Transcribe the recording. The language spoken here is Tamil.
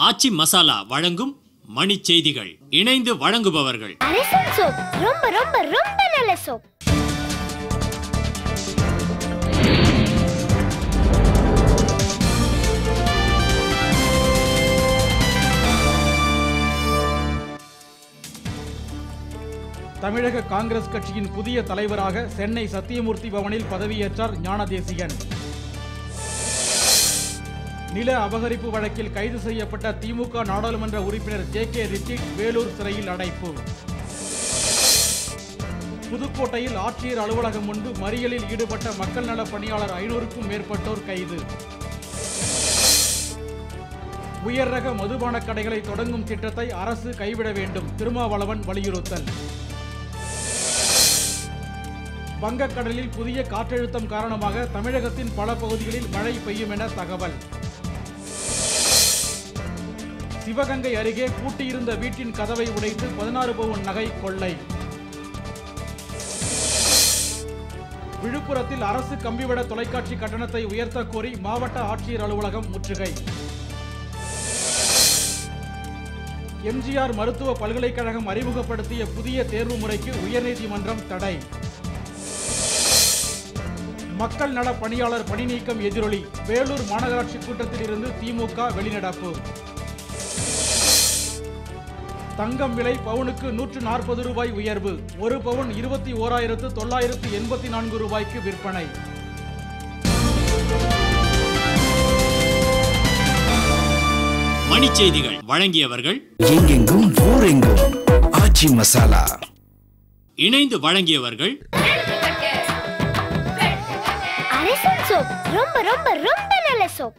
ஆச்சி மசாலா வழங்கும் மணிச் செய்திகள். இணைந்து வழங்குபவர்கள் அரசன் சோப். ரொம்ப ரொம்ப ரொம்ப நல்ல சோப். தமிழக காங்கிரஸ் கட்சியின் புதிய தலைவராக சென்னை சத்தியமூர்த்தி பவனில் பதவியேற்றார் ஞானதேசிகன். நில அபகரிப்பு வழக்கில் கைது செய்யப்பட்ட திமுக நாடாளுமன்ற உறுப்பினர் ஜே.கே. ரிச்சர்ட் வேலூர் சிறையில் அடைப்பு. புதுக்கோட்டையில் ஆட்சியர் அலுவலகம் முன்பு மறியலில் ஈடுபட்ட மக்கள் நல பணியாளர் 500க்கும் மேற்பட்டோர் கைது. உயர் ரக மதுபான கடைகளை தொடங்கும் திட்டத்தை அரசு கைவிட வேண்டும், திருமாவளவன் வலியுறுத்தல். வங்கக்கடலில் புதிய காற்றழுத்தம் காரணமாக தமிழகத்தின் பல பகுதிகளில் மழை பெய்யும் என தகவல். சிவகங்கை அருகே பூட்டியிருந்த வீட்டின் கதவை உடைத்து 16 பவுன் நகை கொள்ளை. விழுப்புரத்தில் அரசு கம்பிவட தொலைக்காட்சி கட்டணத்தை உயர்த்த கோரி மாவட்ட ஆட்சியர் அலுவலகம் முற்றுகை. எம்ஜிஆர் மருத்துவ பல்கலைக்கழகம் அறிமுகப்படுத்திய புதிய தேர்வு முறைக்கு உயர்நீதிமன்றம் தடை. மக்கள் நல பணியாளர் பணி நீக்கம் எதிரொலி. வேலூர் மாநகராட்சி கூட்டத்தில் இருந்து திமுக வெளிநடப்பு. தங்கம் விலை பவுனுக்கு 140 ரூபாய் உயர்வு. ஒரு பவுன் 21,984 ரூபாய்க்கு விற்பனை. மணிச் செய்திகள் வழங்கியவர்கள் எங்கெங்கும் ஊரெங்கும் ஆச்சி மசாலா. இணைந்து வழங்கியவர்கள் அரசன் சோப். ரொம்ப ரொம்ப ரொம்ப நல்ல சோப்.